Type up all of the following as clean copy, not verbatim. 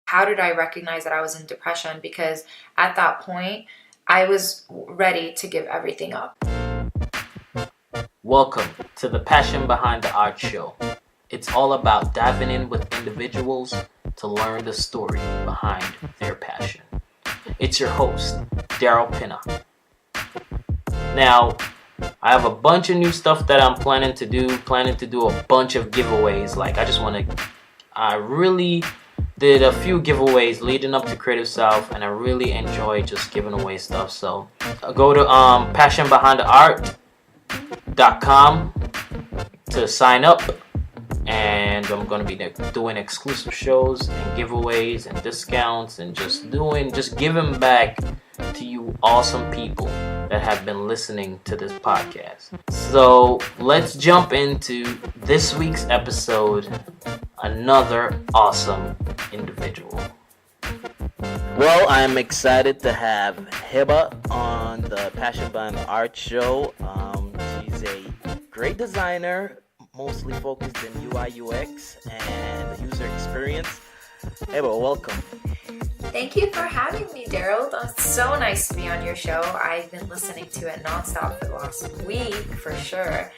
how did I recognize that I was in depression? Because at that point, I was ready to give everything up. Welcome to the Passion Behind the Art Show. It's all about diving in with individuals to learn the story behind their passion. It's your host, Daryl Pinna. Now, I have a bunch of new stuff that I'm planning to do a bunch of giveaways. I really did a few giveaways leading up to Creative South, and I really enjoy just giving away stuff. So go to passionbehindtheart.com to sign up, and I'm going to be doing exclusive shows and giveaways and discounts and just giving back to you awesome people that have been listening to this podcast. So let's jump into this week's episode. Another awesome individual. Well, I'm excited to have HebaH on the Passion Behind the Art Show. She's a great designer, mostly focused in UI UX and user experience. HebaH, welcome. Thank you for having me, Daryl. It's so nice to be on your show. I've been listening to it nonstop for the last week, for sure.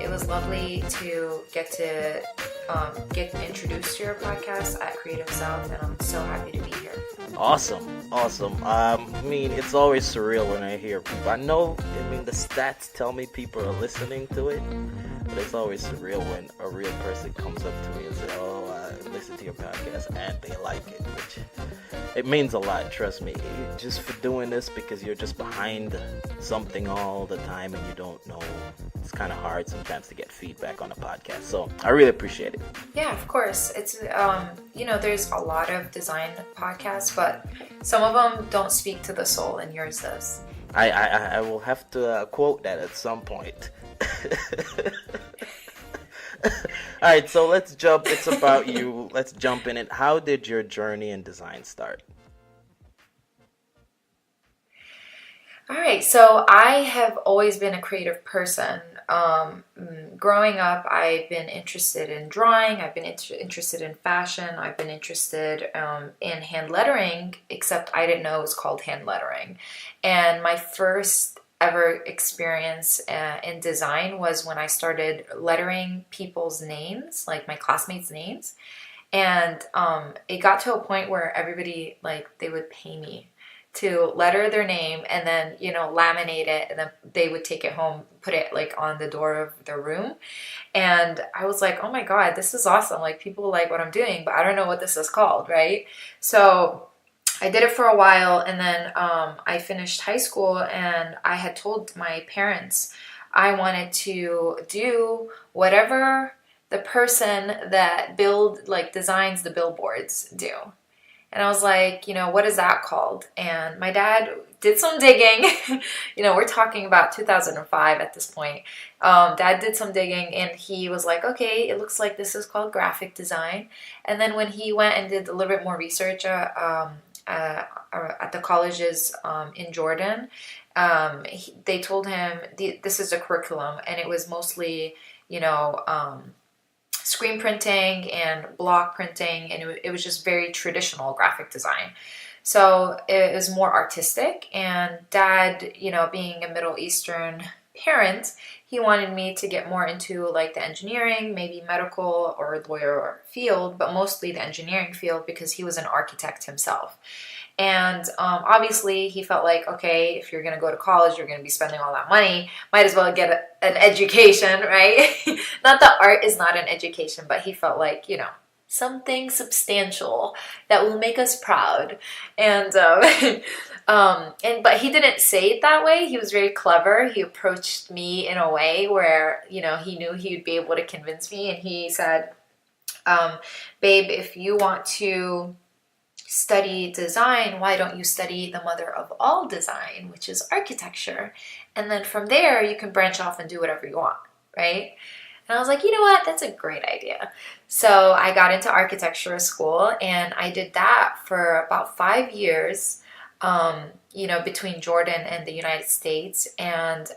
It was lovely to get introduced to your podcast at Creative South, and I'm so happy to be here. Awesome. It's always surreal when I hear people. The stats tell me people are listening to it, but it's always surreal when a real person comes up to me and says, I listen to your podcast, and they like it, which it means a lot, trust me. Just for doing this, because you're just behind something all the time and you don't know. It's kind of hard sometimes to get feedback on a podcast, so I really appreciate it. Yeah, of course. It's there's a lot of design podcasts, but some of them don't speak to the soul, and yours does. I will have to quote that at some point. All right, so let's jump. It's about you. Let's jump in it. How did your journey in design start? All right, so I have always been a creative person. Growing up, I've been interested in drawing. I've been interested in fashion. I've been interested in hand lettering, except I didn't know it was called hand lettering. And my first ever experience in design was when I started lettering people's names, like my classmates' names. And it got to a point where everybody, they would pay me to letter their name and then, laminate it, and then they would take it home, put it on the door of their room. And I was like, oh my God, this is awesome. People like what I'm doing, but I don't know what this is called, right? So I did it for a while, and then I finished high school, and I had told my parents I wanted to do whatever the person that designs the billboards do. And I was like, what is that called? And my dad did some digging. We're talking about 2005 at this point. Dad did some digging, and he was like, okay, it looks like this is called graphic design. And then when he went and did a little bit more research at the colleges in Jordan, they told him this is a curriculum, and it was mostly, screen printing and block printing, and it was just very traditional graphic design. So it was more artistic, and Dad, being a Middle Eastern parent, he wanted me to get more into the engineering, maybe medical or lawyer field, but mostly the engineering field because he was an architect himself. And obviously he felt like, okay, if you're going to go to college, you're going to be spending all that money, might as well get an education, right? Not that art is not an education, but he felt like, something substantial that will make us proud. And but he didn't say it that way. He was very clever. He approached me in a way where, he knew he would be able to convince me. And he said, babe, if you want to study design, why don't you study the mother of all design, which is architecture? And then from there, you can branch off and do whatever you want, right? And I was like, you know what? That's a great idea. So I got into architecture school, and I did that for about 5 years, between Jordan and the United States. And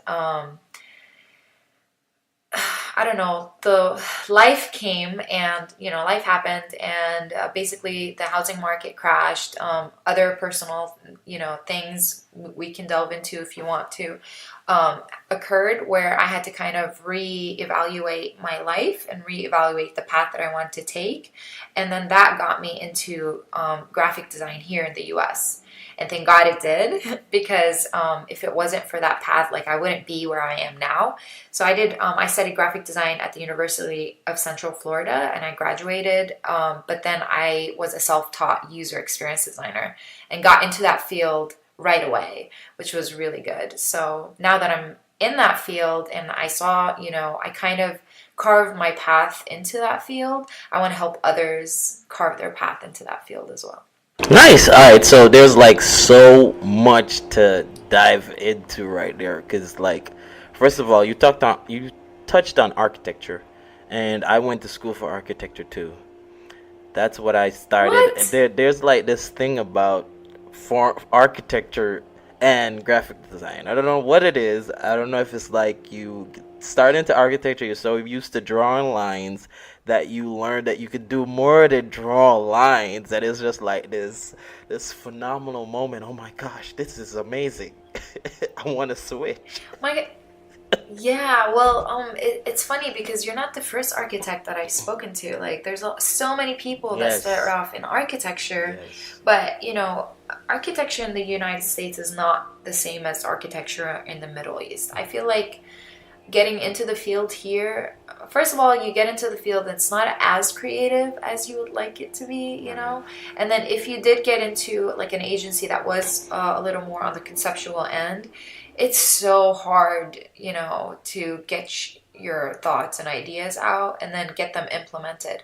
I don't know, the life came and, life happened and basically the housing market crashed. Other personal, things we can delve into if you want to, occurred where I had to kind of reevaluate my life and reevaluate the path that I wanted to take. And then that got me into graphic design here in the US. And thank God it did, because if it wasn't for that path, like I wouldn't be where I am now. So I studied graphic design at the University of Central Florida and I graduated. But then I was a self-taught user experience designer and got into that field right away, which was really good. So now that I'm in that field and I saw, I kind of carved my path into that field, I want to help others carve their path into that field as well. Nice. All right. So there's like so much to dive into right there, because like, first of all, you touched on architecture, and I went to school for architecture too. That's what I started. What? There's like this thing about for architecture and graphic design. I don't know what it is. I don't know if it's like you start into architecture, you're so used to drawing lines that you learn that you could do more than draw lines. That is just like this phenomenal moment. Oh my gosh, this is amazing. I want to switch. My Yeah, well, it's funny because you're not the first architect that I've spoken to. Like, there's so many people that start Yes. off in architecture, Yes. but architecture in the United States is not the same as architecture in the Middle East. I feel like getting into the field here, first of all, you get into the field, it's not as creative as you would like it to be. And then if you did get into like an agency that was a little more on the conceptual end, it's so hard, to get your thoughts and ideas out and then get them implemented.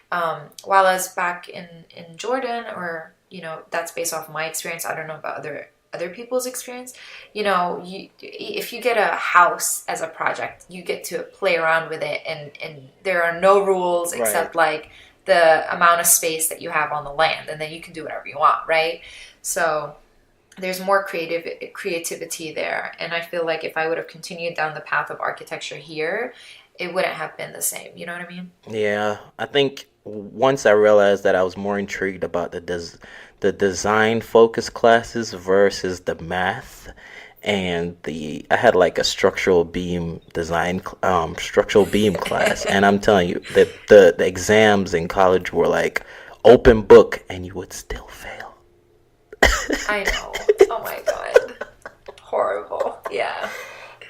While as back in Jordan, or that's based off my experience. I don't know about other people's experience. If you get a house as a project, you get to play around with it, and there are no rules Right. except like the amount of space that you have on the land, and then you can do whatever you want, right? So there's more creativity there, and I feel like if I would have continued down the path of architecture here, it wouldn't have been the same. You know what I mean? Yeah, I think once I realized that I was more intrigued about the design focus classes versus the math, and the I had like a structural beam class, and I'm telling you that the exams in college were like open book, and you would still fail. I know. Oh my God. Horrible. Yeah.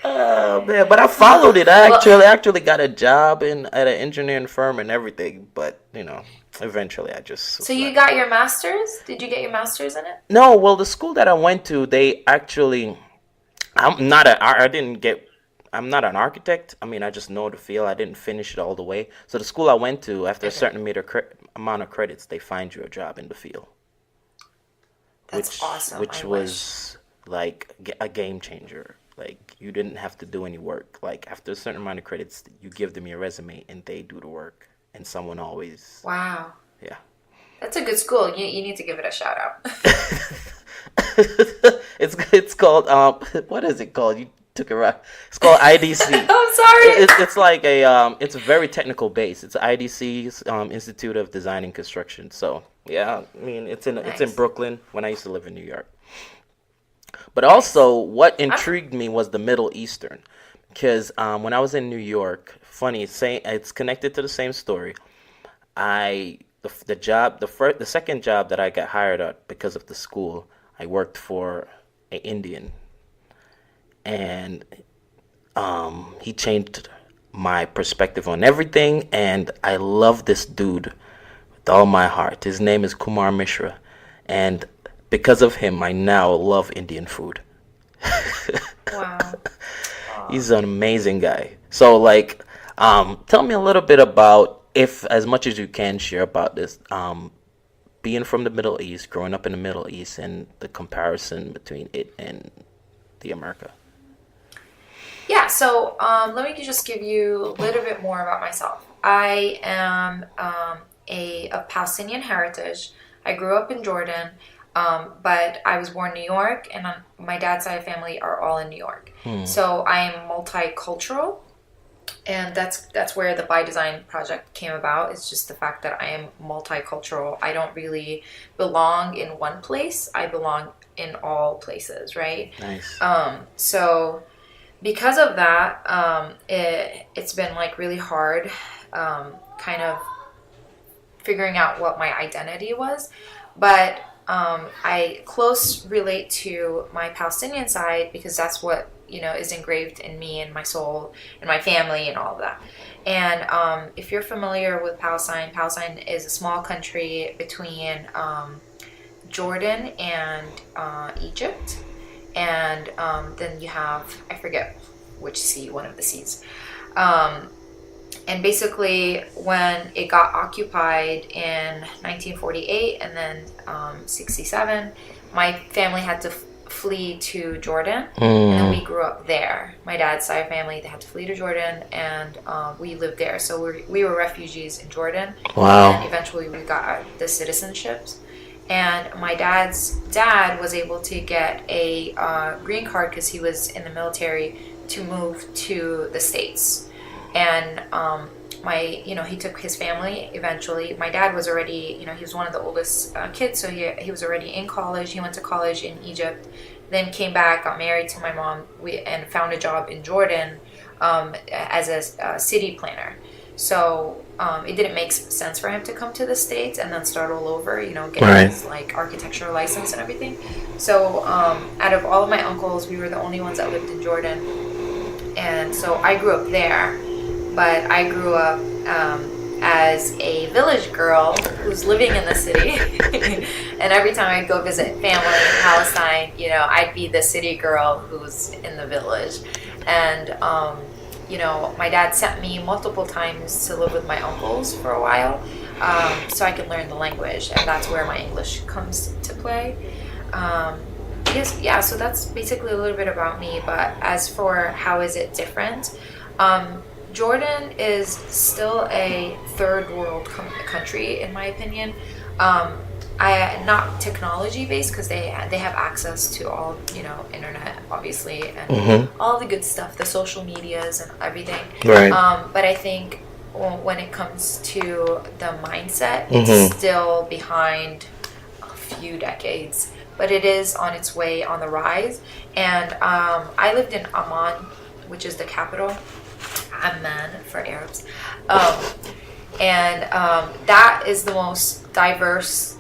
Oh man, but I followed it. I Well, actually got a job at an engineering firm and everything. But eventually I just so was you like, got your master's? Did you get your master's in it? no. Well, the school that I went to, they actually, I didn't get. I'm not an architect. I mean, I just know the field. I didn't finish it all the way. So the school I went to, after a Okay. certain amount of credits, they find you a job in the field, That's awesome. which I wish. was like a game changer. Like you didn't have to do any work. Like after a certain amount of credits, you give them your resume and they do the work. And someone always, Wow. yeah. That's a good school. You need to give it a shout out. It's called what is it called? You took it right. It's called IDC. I'm sorry. It's like it's a very technical base. It's IDC's Institute of Design and Construction. So yeah, I mean it's in Nice. Brooklyn when I used to live in New York. But also, Nice. what I'm, intrigued me was the Middle Eastern, because when I was in New York, funny, it's connected to the same story. The second job that I got hired at because of the school, I worked for an Indian, and he changed my perspective on everything, and I love this dude with all my heart. His name is Kumar Mishra, and because of him, I now love Indian food. wow. Aw. He's an amazing guy. So, like, tell me a little bit about, if as much as you can, share about this, being from the Middle East, growing up in the Middle East, and the comparison between it and the America. Yeah, so let me just give you a little bit more about myself. I am of Palestinian heritage. I grew up in Jordan, but I was born in New York, and on my dad's side of family are all in New York. Hmm. So I am multicultural. And that's where the by design project came about. It's just the fact that I am multicultural. I don't really belong in one place. I belong in all places, right? Nice. So because of that, it's been like really hard, kind of figuring out what my identity was. But I close relate to my Palestinian side because that's what is engraved in me and my soul and my family and all of that. And if you're familiar with Palestine, Palestine is a small country between Jordan and Egypt, and then you have, I forget which sea, one of the seas. And basically, when it got occupied in 1948 and then 67, my family had to flee to Jordan, and then we grew up there. My dad's side family, they had to flee to Jordan, and we lived there. So we were refugees in Jordan. Wow. And eventually we got the citizenships. And my dad's dad was able to get a green card because he was in the military to move to the States. And he took his family eventually. My dad was already, he was one of the oldest kids, so he was already in college. He went to college in Egypt, then came back, got married to my mom, and found a job in Jordan as a city planner. So it didn't make sense for him to come to the States and then start all over, getting his like architectural license and everything. So out of all of my uncles, we were the only ones that lived in Jordan. And so I grew up there. But I grew up as a village girl who's living in the city. And every time I'd go visit family in Palestine, I'd be the city girl who's in the village. And, my dad sent me multiple times to live with my uncles for a while so I could learn the language. And that's where my English comes to play. So that's basically a little bit about me. But as for how is it different, Jordan is still a third world country, in my opinion. Not technology based because they have access to all internet, obviously, and all the good stuff, the social medias and everything. Right. But I think when it comes to the mindset, it's still behind a few decades, but it is on its way on the rise. And I lived in Amman, which is the capital. Amman for Arabs, and that is the most diverse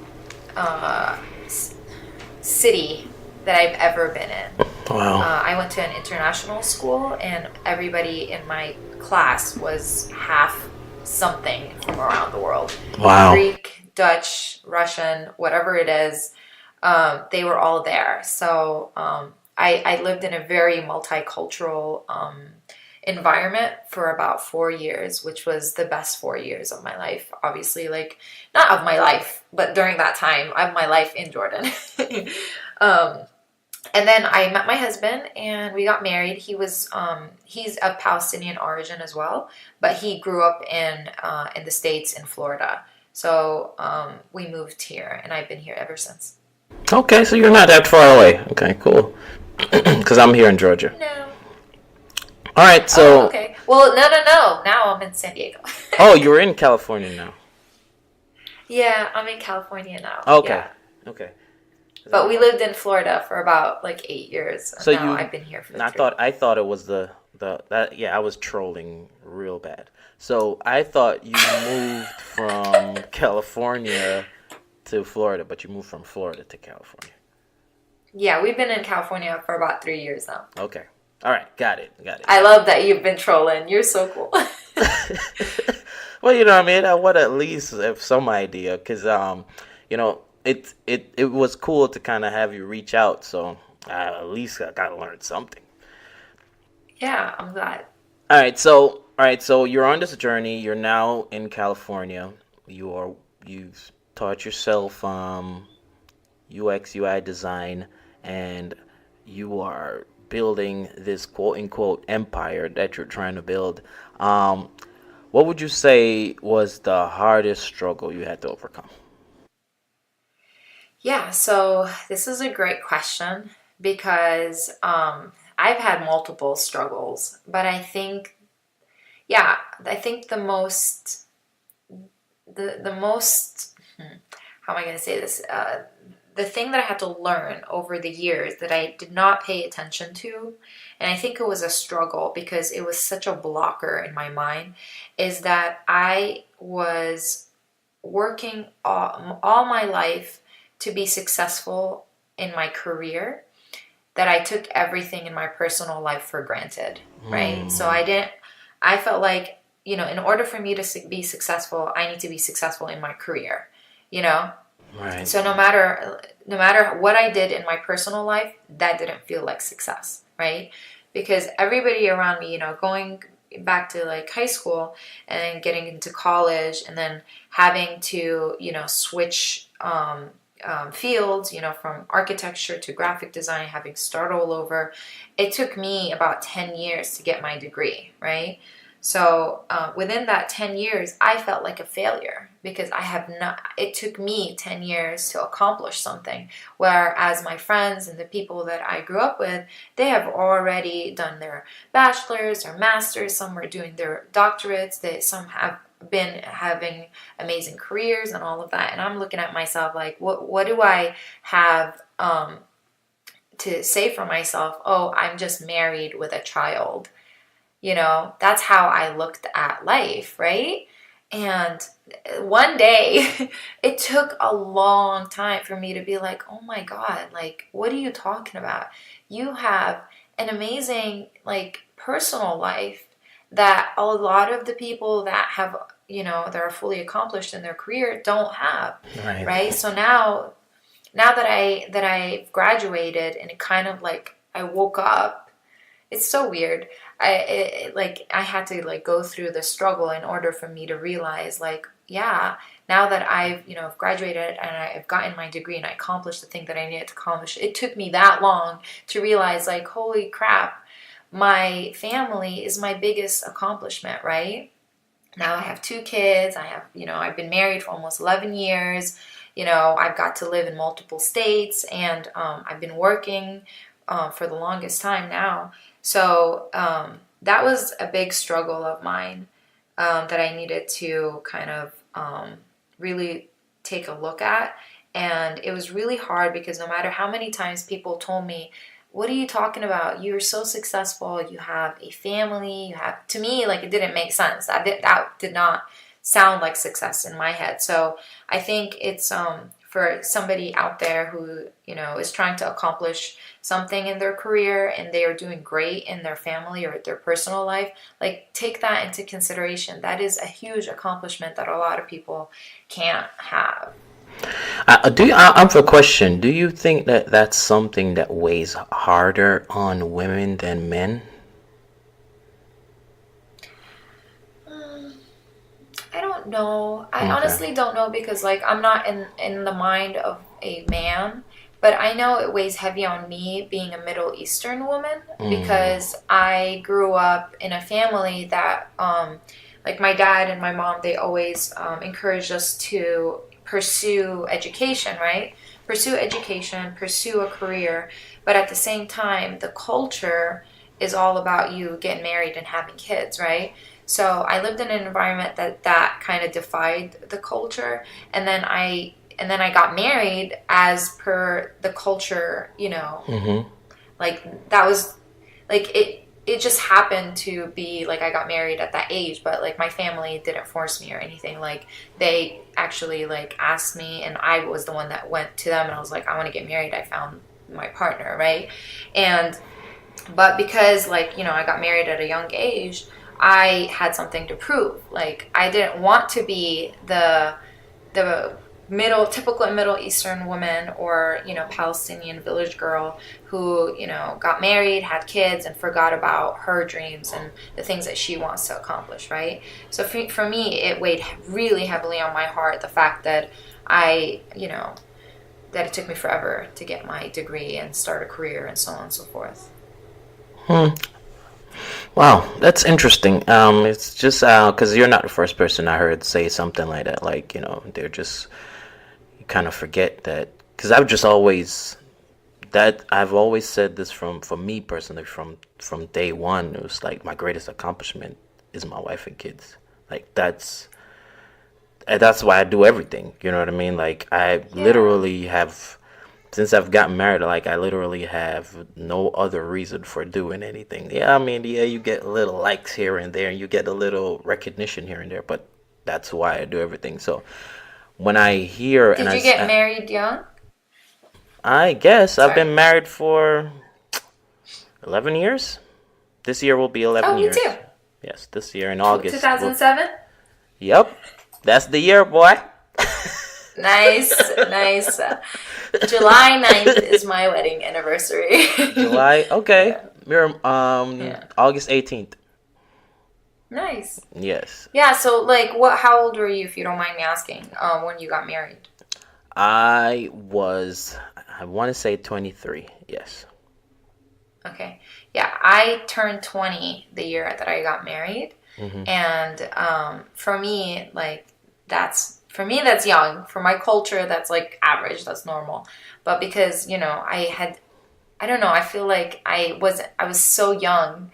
city that I've ever been in. Wow. I went to an international school, and everybody in my class was half something from around the world. Wow. Greek, Dutch, Russian, whatever it is, they were all there. So I lived in a very multicultural environment for about 4 years, which was the best 4 years of my life. Obviously, like, not of my life, but during that time of my life in Jordan. And then I met my husband and we got married. He's of Palestinian origin as well, but he grew up in the States in Florida. So we moved here, and I've been here ever since. Okay, so you're not that far away. Okay, cool. Because I'm here in Georgia. No. All right, so... Oh, okay. Well, no. Now I'm in San Diego. Oh, you're in California now. Yeah, I'm in California now. Okay. Yeah. Okay. But we lived in Florida for about like 8 years. So now I've been here for 3. I thought it was I was trolling real bad. So I thought you moved from California to Florida, but you moved from Florida to California. Yeah, we've been in California for about 3 years now. Okay. All right. Got it. I love that you've been trolling. You're so cool. Well, you know what I mean? I want to at least have some idea because, it was cool to kind of have you reach out. So at least I got to learn something. Yeah, I'm glad. All right. So you're on this journey. You're now in California. You've taught yourself UX, UI design, and you are building this quote-unquote empire that you're trying to build. What would you say was the hardest struggle you had to overcome? Yeah, so this is a great question because I've had multiple struggles, but I think, yeah, I think the most how am I going to say this? The thing that I had to learn over the years that I did not pay attention to, and I think it was a struggle because it was such a blocker in my mind, is that I was working all my life to be successful in my career, that I took everything in my personal life for granted, right? So I felt like, in order for me to be successful, I need to be successful in my career, you know? Right. So no matter what I did in my personal life, that didn't feel like success, right? Because everybody around me, going back to like high school and then getting into college and then having to, switch fields, from architecture to graphic design, having to start all over. It took me about 10 years to get my degree, right? So within that 10 years, I felt like a failure because it took me 10 years to accomplish something. Whereas my friends and the people that I grew up with, they have already done their bachelor's or master's, some are doing their doctorates, some have been having amazing careers and all of that. And I'm looking at myself like, what do I have to say for myself? Oh, I'm just married with a child. That's how I looked at life, right? And one day, it took a long time for me to be like, oh my God, like, what are you talking about? You have an amazing, like, personal life that a lot of the people that have, that are fully accomplished in their career don't have, right? So now that I've graduated and it kind of like, I woke up. It's so weird. I had to like go through the struggle in order for me to realize like, yeah, now that I've, graduated and I've gotten my degree and I accomplished the thing that I needed to accomplish, it took me that long to realize like, holy crap, my family is my biggest accomplishment, right? Now I have 2 kids. I have, I've been married for almost 11 years. I've got to live in multiple states and I've been working for the longest time now. So that was a big struggle of mine that I needed to kind of really take a look at. And it was really hard because no matter how many times people told me, what are you talking about? You're so successful. You have a family. To me, like, it didn't make sense. That did not sound like success in my head. So I think it's for somebody out there who, is trying to accomplish something in their career and they are doing great in their family or their personal life, like, take that into consideration. That is a huge accomplishment that a lot of people can't have. I'm for a question. Do you think that that's something that weighs harder on women than men? I don't know. I Okay. honestly don't know because like I'm not in the mind of a man, but I know it weighs heavy on me being a Middle Eastern woman because I grew up in a family that like my dad and my mom, they always encouraged us to pursue education, right? Pursue education, pursue a career, but at the same time, the culture is all about you getting married and having kids, right? So I lived in an environment that kind of defied the culture, and then I got married as per the culture, like that was like it just happened to be like I got married at that age, but like my family didn't force me or anything. Like they actually like asked me and I was the one that went to them and I was like, I want to get married. I found my partner, right? And but because like, I got married at a young age, I had something to prove. Like I didn't want to be the typical Middle Eastern woman or, Palestinian village girl who, got married, had kids, and forgot about her dreams and the things that she wants to accomplish, right? So for me, it weighed really heavily on my heart, the fact that that it took me forever to get my degree and start a career and so on and so forth. Hmm. Wow, that's interesting. It's just because you're not the first person I heard say something like that. Like, they're just you kind of forget that. Because I've always said this from for me personally from day one. It was like my greatest accomplishment is my wife and kids. Like that's why I do everything. You know what I mean? Like I Yeah. literally have since I've gotten married, like I literally have no other reason for doing anything. Yeah, I mean, yeah, you get little likes here and there, and you get a little recognition here and there, but that's why I do everything. So when I hear and Did you get married young? I guess I've Sorry. been married for 11 years. This year will be 11 Oh, me years. too. Yes, this year in August. 2007? Yep, that's the year, boy. Nice, nice. July 9th is my wedding anniversary. July, okay. Yeah. We're Yeah. August 18th. Nice. Yes. Yeah, so like how old were you if you don't mind me asking, when you got married? I want to say 23. Yes. Okay. Yeah, I turned 20 the year that I got married. Hmm. And for me, like that's young. For my culture, that's like average, that's normal. But because, I don't know, I feel like I was so young.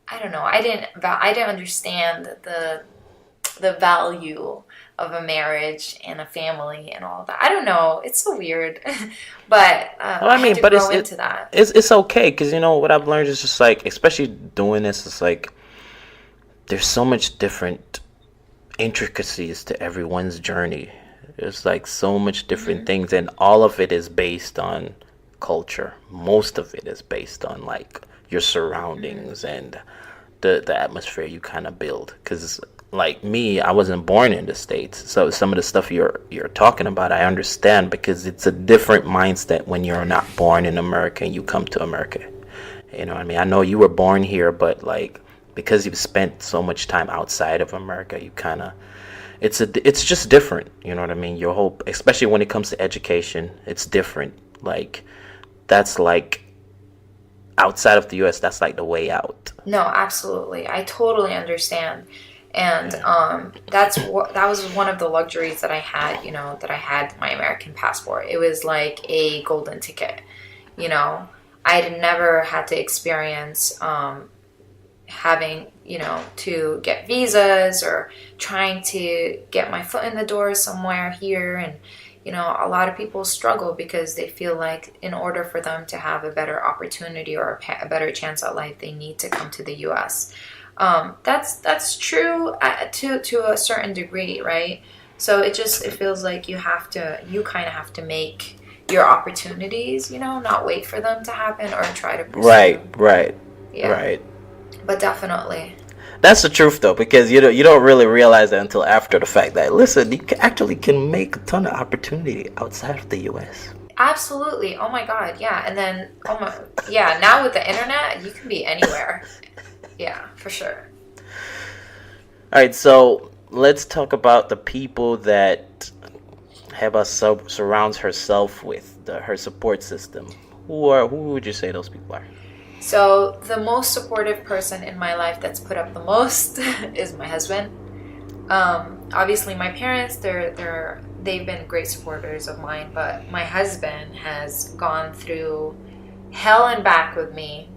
I don't know. I didn't understand the value of a marriage and a family and all that. I don't know. It's so weird, but Well, I I had mean, to but grow into that. it's okay because what I've learned is just like, especially doing this, it's like there's so much different intricacies to everyone's journey. There's like so much different Hmm. things, and all of it is based on culture. Most of it is based on like your Hmm. surroundings and the atmosphere you kind of build. Because like me, I wasn't born in the States, so some of the stuff you're talking about, I understand because it's a different mindset when you're not born in America and you come to America. You know what I mean? I know you were born here, but like because you've spent so much time outside of America, you kind of it's just different. You know what I mean? Your whole, especially when it comes to education, it's different. Like that's like outside of the U.S., that's like the way out. No, absolutely. I totally understand. And Yeah. that was one of the luxuries that I had, that I had my American passport. It was like a golden ticket, you know. I'd never had to experience having, to get visas or trying to get my foot in the door somewhere here. And, a lot of people struggle because they feel like in order for them to have a better opportunity or a better chance at life, they need to come to the US. That's true to a certain degree, right? So it feels like you kind of have to make your opportunities, not wait for them to happen or try to pursue. Right, right, Yeah, right. but definitely. That's the truth though, because you don't really realize that until after the fact that listen, actually can make a ton of opportunity outside of the U.S. Absolutely. Oh my God. Yeah. And then, yeah, now with the internet, you can be anywhere. Yeah, for sure. All right, so let's talk about the people that Heba surrounds herself with, her support system. Who would you say those people are? So, the most supportive person in my life that's put up the most is my husband. Obviously, my parents, they've been great supporters of mine, but my husband has gone through hell and back with me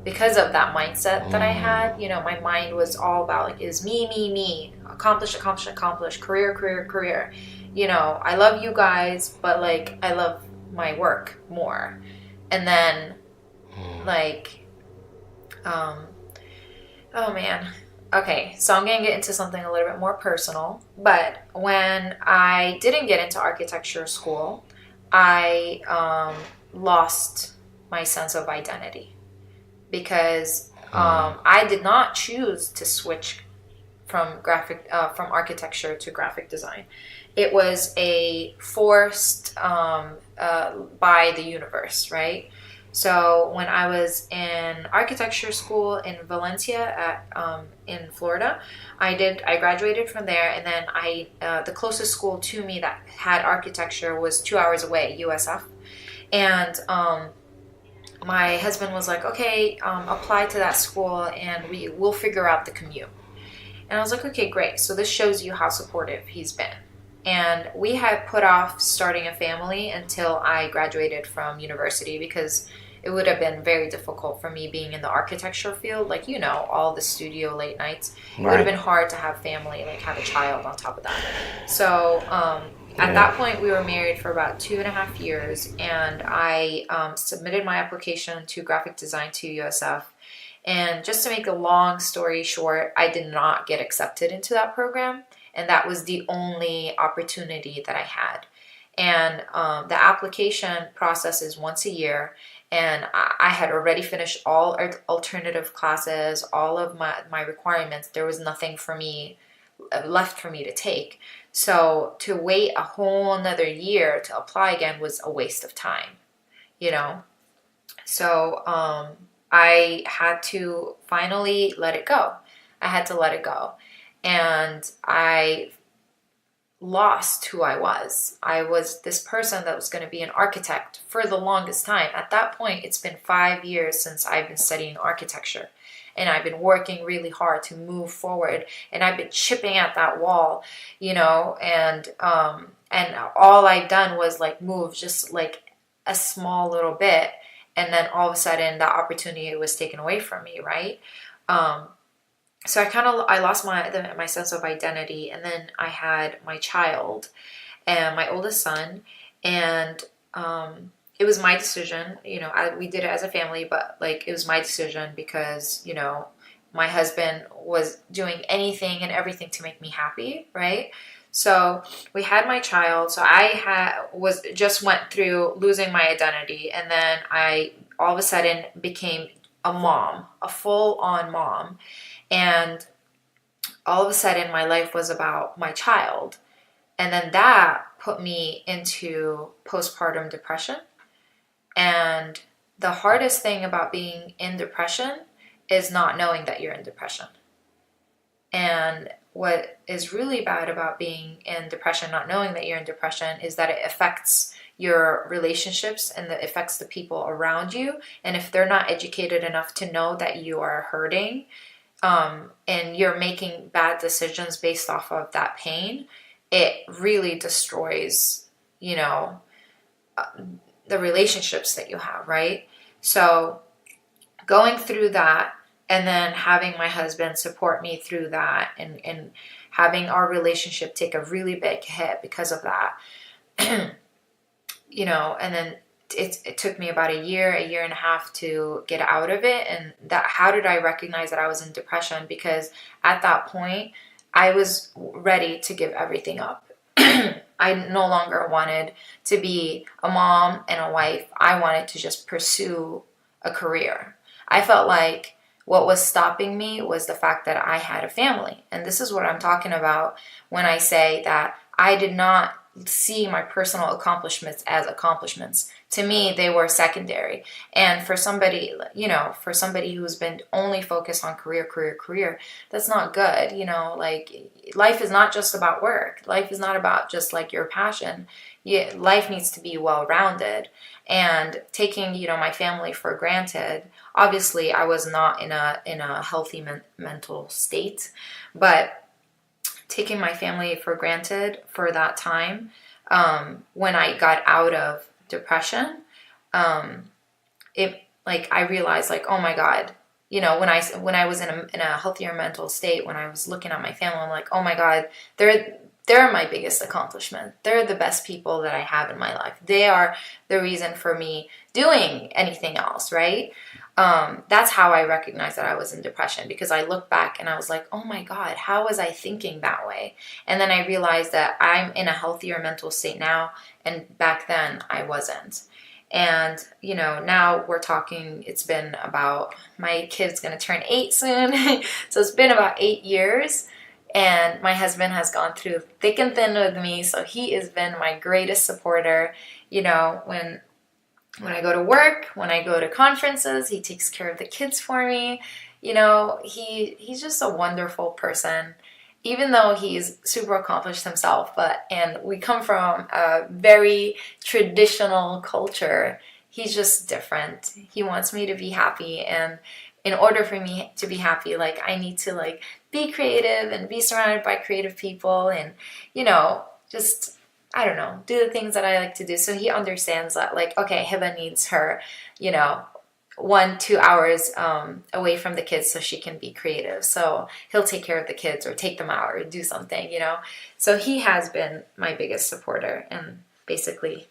because of that mindset that I Mm, had. My mind was all about like is me, me, me, accomplish, accomplish, accomplish, career, career, career. I love you guys, but like I love my work more. And then mm, like, um, oh man. Okay, so I'm gonna get into something a little bit more personal. But when I didn't get into architecture school, I lost my sense of identity because mm, I did not choose to switch from architecture to graphic design. It was a forced by the universe, right? So when I was in architecture school in Valencia in Florida, I graduated from there, and then the closest school to me that had architecture was 2 hours away, USF, and my husband was like, okay, apply to that school and we'll figure out the commute. And I was like, okay, great. So this shows you how supportive he's been. And we had put off starting a family until I graduated from university because it would have been very difficult for me being in the architecture field, like, you know, all the studio late nights. It would have been hard to have family, like have a child on top of that. So at that point, we were married for about 2.5 years, and I submitted my application to graphic design to USF. And just to make a long story short, I did not get accepted into that program, and that was the only opportunity that I had. And the application process is once a year, and I had already finished all alternative classes, all of my requirements. There was nothing for me left for me to take. So to wait a whole another year to apply again was a waste of time, you know? So I had to finally let it go. I had to let it go. And I lost who I was. I was this person that was going to be an architect for the longest time. At that point, it's been 5 years since I've been studying architecture. And I've been working really hard to move forward. And I've been chipping at that wall, you know, and all I've done was like move just like a small little bit. And then all of a sudden that opportunity was taken away from me, right? So I lost my sense of identity, and then I had my child and my oldest son, and it was my decision. You know, we did it as a family, but like it was my decision because, you know, my husband was doing anything and everything to make me happy, right? So we had my child. So I went through losing my identity, and then I all of a sudden became a mom, a full-on mom. And all of a sudden, my life was about my child. And then that put me into postpartum depression. And the hardest thing about being in depression is not knowing that you're in depression. And what is really bad about being in depression, not knowing that you're in depression, is that it affects your relationships and it affects the people around you. And if they're not educated enough to know that you are hurting, and you're making bad decisions based off of that pain, it really destroys, you know, the relationships that you have, right? So going through that, and then having my husband support me through that, and having our relationship take a really big hit because of that, you know, and then it took me about a year and a half to get out of it. And that, how did I recognize that I was in depression? Because at that point, I was ready to give everything up. I no longer wanted to be a mom and a wife. I wanted to just pursue a career. I felt like what was stopping me was the fact that I had a family. And this is what I'm talking about when I say that I did not see my personal accomplishments as accomplishments. To me, they were secondary. And for somebody, you know, for somebody who's been only focused on career, that's not good. You know, like life is not just about work. Life is not about just like your passion. Life needs to be well-rounded. And taking, you know, my family for granted, obviously I was not in a healthy mental state, but taking my family for granted for that time, when I got out of depression, I realized like, oh my God, you know, when I was in a healthier mental state, when I was looking at my family, I'm like, oh my God, they're my biggest accomplishment. They're the best people that I have in my life. They are the reason for me doing anything else, right? That's how I recognized that I was in depression, because I looked back and I was like, oh my God, how was I thinking that way? And then I realized that I'm in a healthier mental state now, and back then I wasn't. And, you know, now we're talking, it's been about, my kid's going to turn 8 soon. So it's been about 8 years. And my husband has gone through thick and thin with me. So he has been my greatest supporter. You know, when I go to work, when I go to conferences, he takes care of the kids for me. You know, he's just a wonderful person, even though he's super accomplished himself. And we come from a very traditional culture. He's just different. He wants me to be happy, and in order for me to be happy, like, I need to like be creative and be surrounded by creative people, and, you know, just I don't know, do the things that I like to do. So he understands that, like, okay, Hiba needs her, you know, 1-2 hours away from the kids so she can be creative. So he'll take care of the kids or take them out or do something, you know. So he has been my biggest supporter, and basically,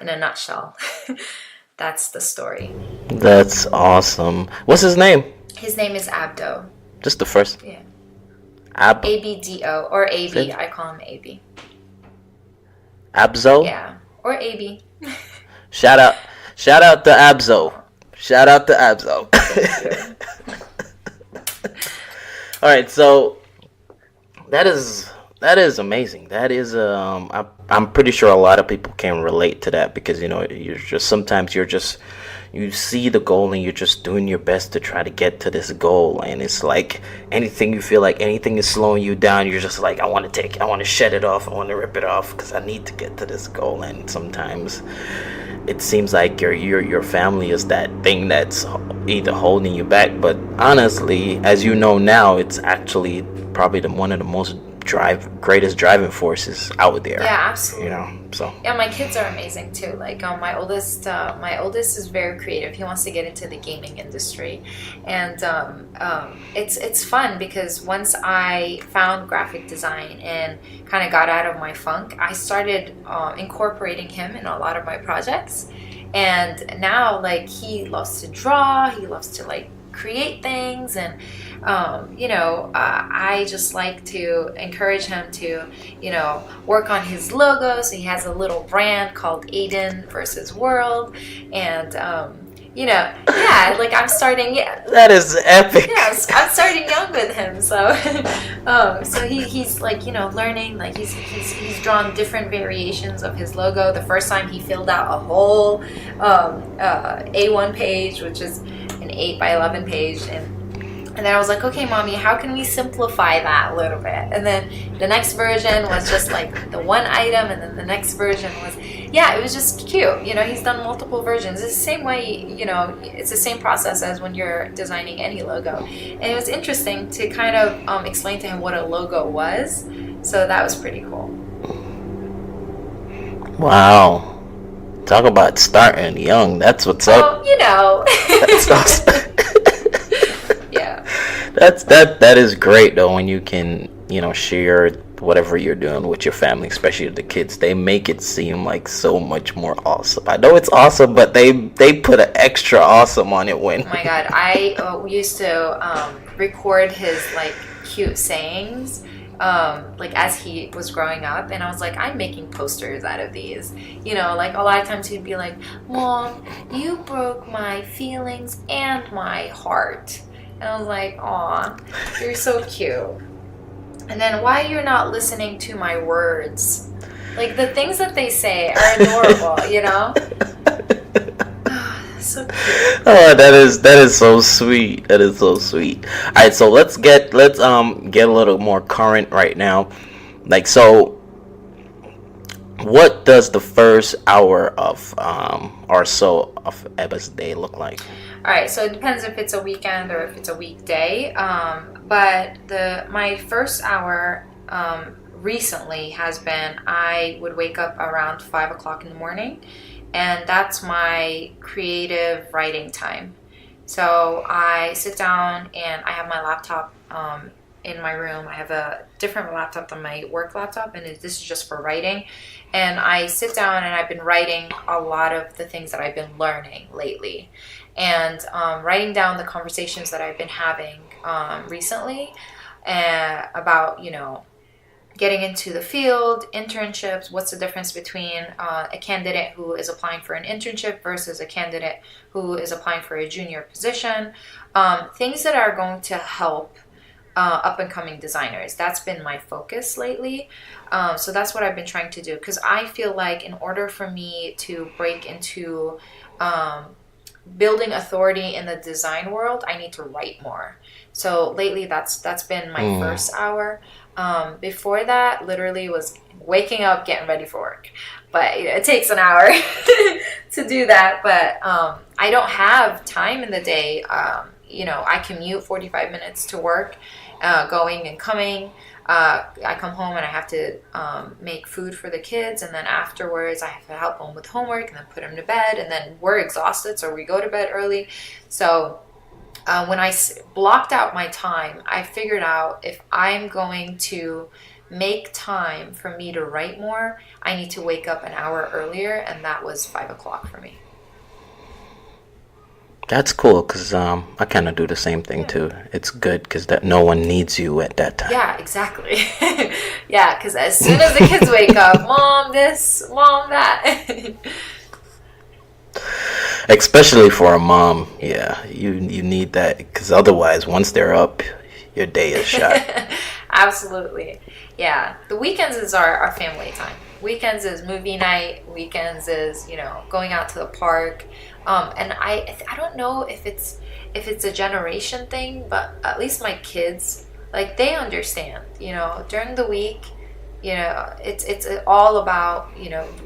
in a nutshell, that's the story. That's awesome. What's his name? His name is Abdo. Just the first. Yeah. Abdo. ABDO or AB. I call him AB. Abzo? Yeah. Or AB. Shout out to Abzo. Shout out to Abzo. All right, so that is amazing. That is I'm pretty sure a lot of people can relate to that, because you see the goal and you're just doing your best to try to get to this goal, and it's like anything you feel like anything is slowing you down, you're just like, I want to shed it off, I want to rip it off because I need to get to this goal. And sometimes it seems like your family is that thing that's either holding you back, but honestly, as you know now, it's actually probably one of the most greatest driving forces out there. Yeah, absolutely. So yeah, my kids are amazing too. Like my oldest is very creative. He wants to get into the gaming industry, and it's fun because once I found graphic design and kind of got out of my funk, I started incorporating him in a lot of my projects, and now like he loves to draw, he loves to like create things, and I just like to encourage him to work on his logo. So he has a little brand called Aiden versus World, and like I'm starting. Yeah, that is epic. Yeah, I'm starting young with him, so so he's like learning. Like he's drawn different variations of his logo. The first time he filled out a whole A1 page, which is an 8x11 page, and then I was like, okay, mommy, how can we simplify that a little bit? And then the next version was just like the one item, and then the next version was, it was just cute. He's done multiple versions. It's the same way, it's the same process as when you're designing any logo. And it was interesting to kind of explain to him what a logo was. So that was pretty cool. Wow. Talk about starting young. That's what's up. That's awesome. That is great though, when you can share whatever you're doing with your family, especially the kids. They make it seem like so much more awesome. I know it's awesome, but they put an extra awesome on it when. Oh my god, I used to record his like cute sayings like as he was growing up, and I was like, I'm making posters out of these. Like a lot of times he'd be like, Mom, you broke my feelings and my heart. And I was like, aw, you're so cute. And then, why you're not listening to my words? Like, the things that they say are adorable, So cute. Oh, that is so sweet. That is so sweet. All right, so let's get a little more current right now. Like, so what does the first hour of or so of Heba's day look like? All right, so it depends if it's a weekend or if it's a weekday. But my first hour recently has been, I would wake up around 5 o'clock in the morning, and that's my creative writing time. So I sit down and I have my laptop in my room. I have a different laptop than my work laptop, and this is just for writing. And I sit down and I've been writing a lot of the things that I've been learning lately, and writing down the conversations that I've been having recently about, getting into the field, internships, what's the difference between a candidate who is applying for an internship versus a candidate who is applying for a junior position, things that are going to help up-and-coming designers. That's been my focus lately. So that's what I've been trying to do, because I feel like in order for me to break into building authority in the design world, I need to write more. So lately that's been my first hour. Before that, literally was waking up, getting ready for work. But it takes an hour to do that. But I don't have time in the day. I commute 45 minutes to work, going and coming. I come home and I have to make food for the kids, and then afterwards I have to help them with homework and then put them to bed, and then we're exhausted, so we go to bed early. So when I blocked out my time, I figured out if I'm going to make time for me to write more, I need to wake up an hour earlier, and that was 5 o'clock for me. That's cool because I kind of do the same thing too. It's good because that no one needs you at that time. Yeah, exactly. Yeah, because as soon as the kids wake up, mom this, mom that. Especially for a mom, yeah, you need that because otherwise, once they're up, your day is shot. Absolutely. Yeah. The weekends is our family time. Weekends is movie night. Weekends is, going out to the park. And I don't know if it's a generation thing, but at least my kids, like, they understand, during the week, it's all about,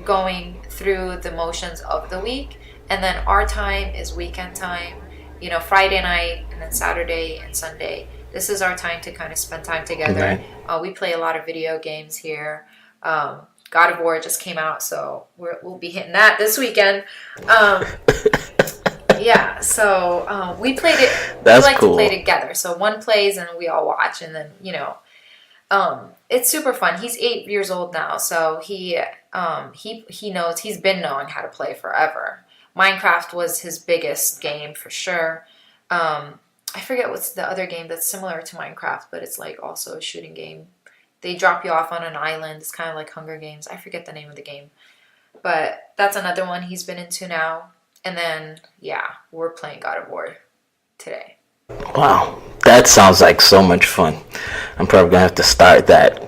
going through the motions of the week. And then our time is weekend time, Friday night and then Saturday and Sunday. This is our time to kind of spend time together. Right. We play a lot of video games here. God of War just came out, so we'll be hitting that this weekend. Yeah, so we played it. That's we like cool. to play together. So one plays and we all watch, and then it's super fun. He's 8 years old now, so he knows. He's been knowing how to play forever. Minecraft was his biggest game for sure. I forget what's the other game that's similar to Minecraft, but it's like also a shooting game. They drop you off on an island. It's kind of like Hunger Games. I forget the name of the game. But that's another one he's been into now. And then, yeah, we're playing God of War today. Wow, that sounds like so much fun. I'm probably gonna have to start that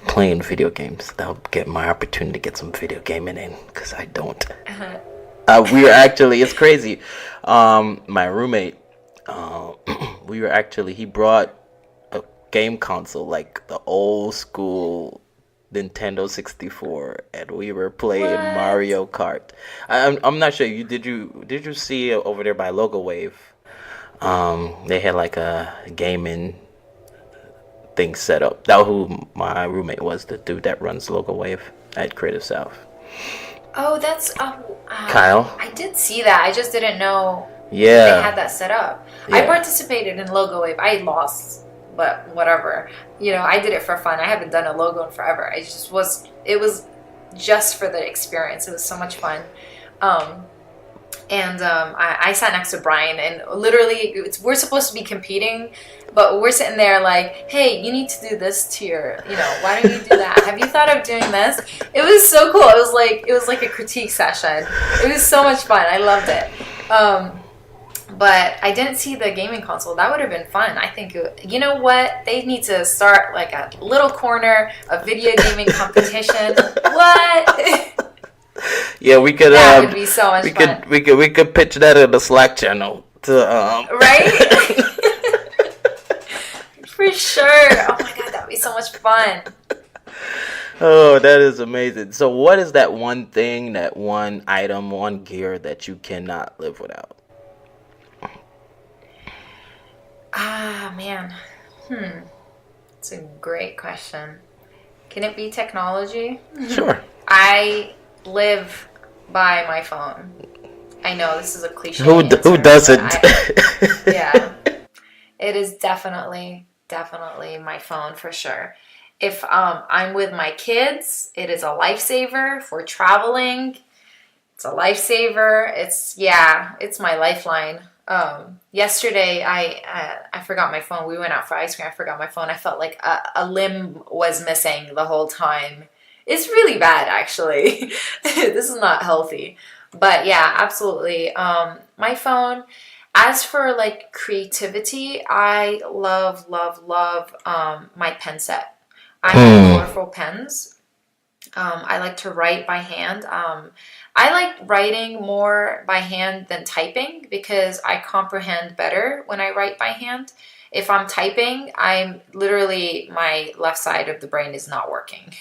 playing video games. That'll get my opportunity to get some video gaming in because I don't. It's crazy. My roommate, he brought a game console, like the old school Nintendo 64, and we were playing What? Mario Kart. I'm not sure. Did you see over there by Logo Wave? They had like a gaming thing set up. That was who my roommate was, the dude that runs Logo Wave at Creative South. Oh, that's Kyle. I did see that. I just didn't know Yeah. they had that set up. Yeah. I participated in Logo Wave. I lost, but whatever. I did it for fun. I haven't done a logo in forever. It was just for the experience. It was so much fun. I sat next to Brian, and literally we're supposed to be competing, but we're sitting there like, hey, you need to do this to your, why don't you do that? Have you thought of doing this? It was so cool. It was like a critique session. It was so much fun. I loved it. But I didn't see the gaming console. That would have been fun. I think, you know what? They need to start like a little corner of video gaming competition. What? Yeah, we could. That would be so much fun. We could pitch that in the Slack channel to. Right? For sure. Oh my god, that would be so much fun. Oh, that is amazing. So, what is that one thing, that one item, one gear that you cannot live without? Ah, man. It's a great question. Can it be technology? Sure. I live by my phone. I know this is a cliche Who answer, doesn't? Yeah. It is definitely my phone for sure. If I'm with my kids, it is a lifesaver. For traveling, it's a lifesaver. It's my lifeline. Yesterday, I forgot my phone. We went out for ice cream. I forgot my phone. I felt like a limb was missing the whole time. It's really bad, actually. This is not healthy. But yeah, absolutely. My phone. As for like creativity, I love my pen set. I have colorful pens. I like to write by hand. I like writing more by hand than typing because I comprehend better when I write by hand. If I'm typing, I'm literally, my left side of the brain is not working.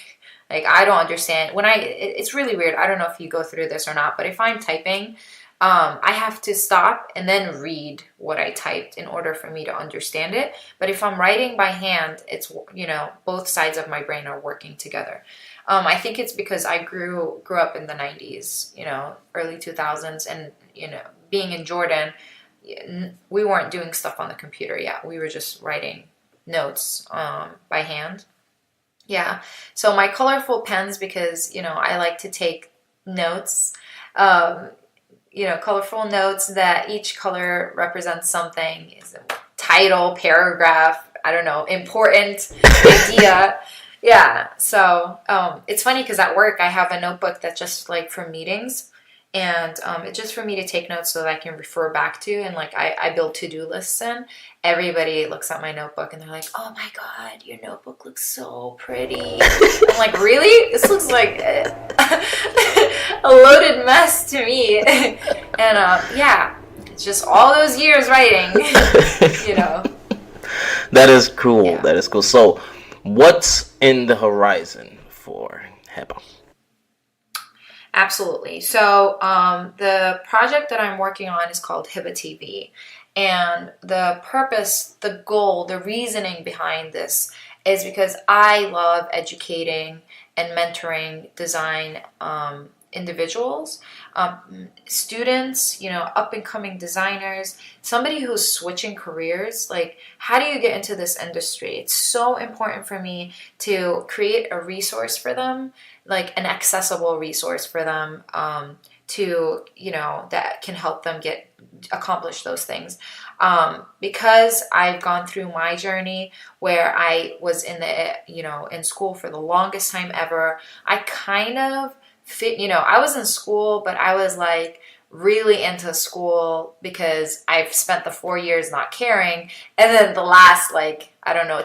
Like, I don't understand. It's really weird. I don't know if you go through this or not, but if I'm typing, I have to stop and then read what I typed in order for me to understand it. But if I'm writing by hand, it's, both sides of my brain are working together. I think it's because I grew up in the 90s, early 2000s, and, being in Jordan, we weren't doing stuff on the computer yet. We were just writing notes by hand. Yeah. So my colorful pens, because, I like to take notes, colorful notes that each color represents something, is a title, paragraph, I don't know, important idea. Yeah. So it's funny because at work I have a notebook that's just like for meetings. And it's just for me to take notes so that I can refer back to, and like I build to-do lists in. Everybody looks at my notebook and they're like, "Oh my God, your notebook looks so pretty." I'm like, "Really? This looks like a loaded mess to me." And yeah, it's just all those years writing, you know. That is cool. Yeah. That is cool. So, what's in the horizon for HebaH? Absolutely. So the project that I'm working on is called HebaH TV. And the purpose, the goal, the reasoning behind this is because I love educating and mentoring design individuals, students, up and coming designers, somebody who's switching careers. Like, how do you get into this industry? It's so important for me to create a resource for them, like an accessible resource for them, to, that can help them accomplish those things. Because I've gone through my journey where I was in school for the longest time ever. I kind of I was in school, but I was like really into school because I've spent the 4 years not caring. And then the last,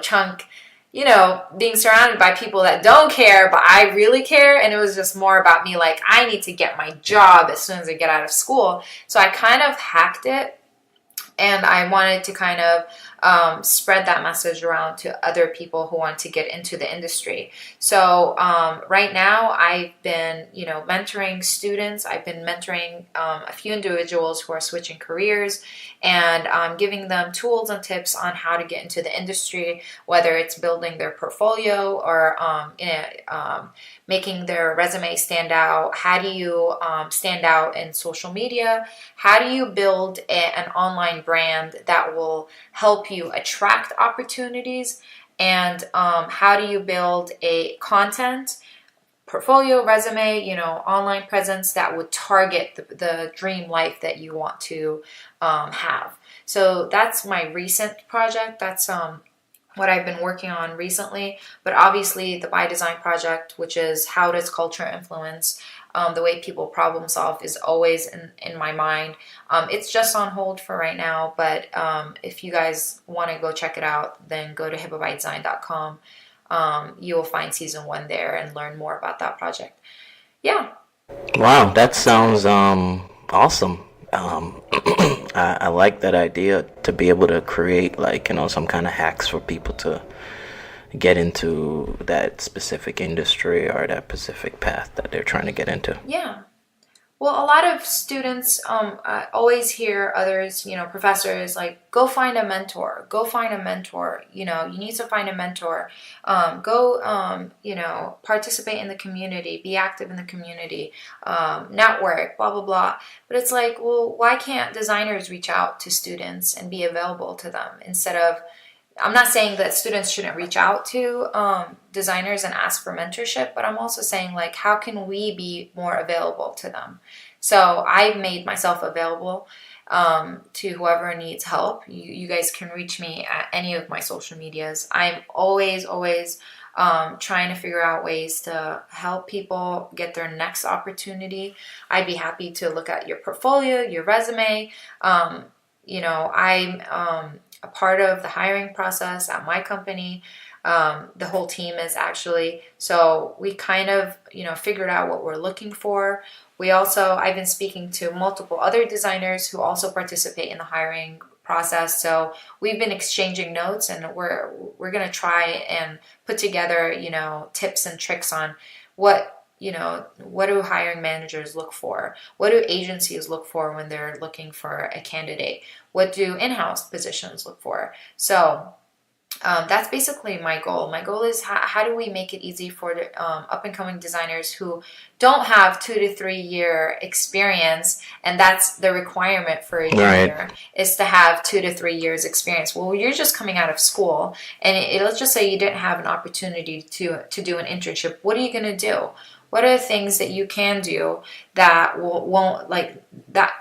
chunk, being surrounded by people that don't care, but I really care. And it was just more about me, like, I need to get my job as soon as I get out of school. So I kind of hacked it. And I wanted to kind of spread that message around to other people who want to get into the industry. So right now I've been, mentoring students. I've been mentoring a few individuals who are switching careers, and giving them tools and tips on how to get into the industry, whether it's building their portfolio or making their resume stand out. How do you stand out in social media? How do you build an online brand that will help you attract opportunities? And how do you build a content, portfolio, resume, online presence that would target the dream life that you want to have? So that's my recent project. That's what I've been working on recently. But obviously the By Design project, which is how does culture influence the way people problem solve, is always in my mind. It's just on hold for right now, but if you guys want to go check it out, then go to HebaHdesign.com. You will find season 1 there and learn more about that project. Yeah. Wow, that sounds awesome. I like that idea to be able to create some kind of hacks for people to get into that specific industry or that specific path that they're trying to get into. Yeah. Well, a lot of students, I always hear others, professors, like, go find a mentor, go find a mentor, you need to find a mentor, go, participate in the community, be active in the community, network, blah, blah, blah. But it's like, well, why can't designers reach out to students and be available to them instead of, I'm not saying that students shouldn't reach out to designers and ask for mentorship, but I'm also saying, like, how can we be more available to them? So I've made myself available to whoever needs help. You guys can reach me at any of my social medias. I'm always trying to figure out ways to help people get their next opportunity. I'd be happy to look at your portfolio, your resume. I'm a part of the hiring process at my company. The whole team is actually. So we kind of, figured out what we're looking for. I've been speaking to multiple other designers who also participate in the hiring process. So we've been exchanging notes, and we're going to try and put together, tips and tricks on what what do hiring managers look for? What do agencies look for when they're looking for a candidate? What do in-house positions look for? So that's basically my goal. My goal is how do we make it easy for the up-and-coming designers who don't have 2 to 3 year experience, and that's the requirement for a junior, is to have 2 to 3 years experience. Well, you're just coming out of school, and let's just say you didn't have an opportunity to do an internship. What are you going to do? What are the things that you can do that won't like that,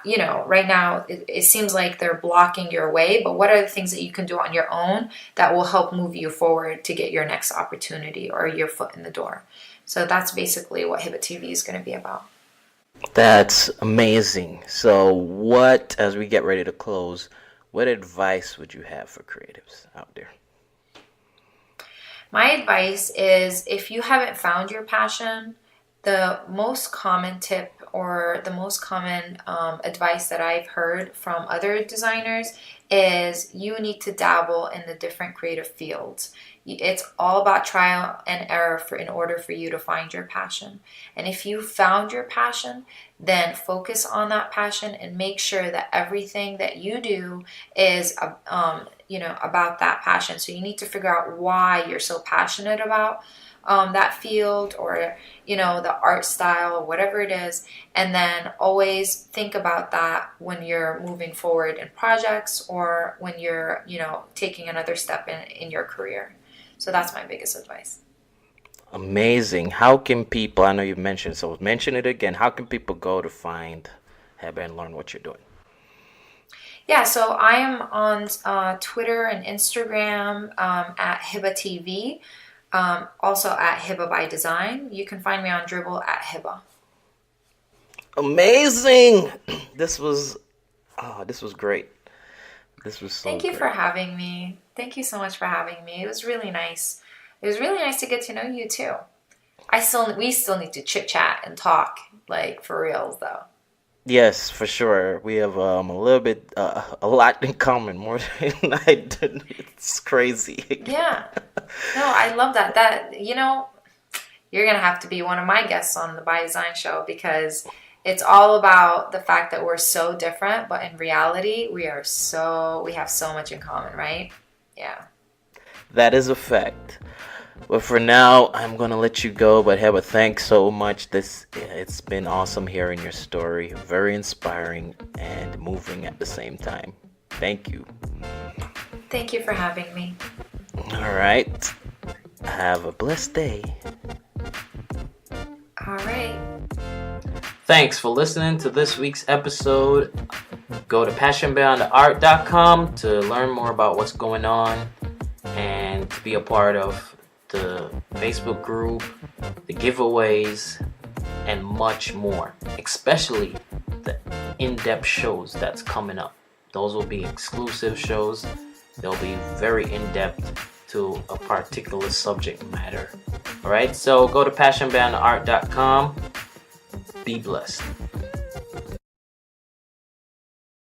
right now it seems like they're blocking your way, but what are the things that you can do on your own that will help move you forward to get your next opportunity or your foot in the door? So that's basically what HebaH TV is going to be about. That's amazing. So as we get ready to close, what advice would you have for creatives out there? My advice is, if you haven't found your passion, the most common tip or the most common advice that I've heard from other designers is you need to dabble in the different creative fields. It's all about trial and error in order for you to find your passion. And if you found your passion, then focus on that passion and make sure that everything that you do is about that passion. So you need to figure out why you're so passionate about that field, or the art style, or whatever it is, and then always think about that when you're moving forward in projects or when you're taking another step in your career. So that's my biggest advice. Amazing. How can people, I know you've mentioned, so mention it again, how can people go to find HebaH and learn what you're doing? Yeah, so I am on Twitter and Instagram at HebaH TV. Also at HebaH by Design. You can find me on Dribble at HebaH. Amazing. This was great. This was so Thank you great. for having me. Thank you so much for having me. It was really nice. It was really nice to get to know you too. We still need to chit chat and talk, like for reals though. Yes, for sure. We have a little bit, a lot in common, more than I did. It's crazy. Yeah. No, I love that. You're going to have to be one of my guests on the By Design show, because it's all about the fact that we're so different, but in reality, we have so much in common, right? Yeah. That is a fact. But for now, I'm gonna let you go. But HebaH, thanks so much. It's been awesome hearing your story. Very inspiring and moving at the same time. Thank you. Thank you for having me. All right. Have a blessed day. All right. Thanks for listening to this week's episode. Go to passionbeyondtheart.com to learn more about what's going on and to be a part of the Facebook group, the giveaways, and much more, especially the in-depth shows that's coming up. Those will be exclusive shows. They'll be very in-depth to a particular subject matter. All right, so go to passionbeyondtheart.com. Be blessed.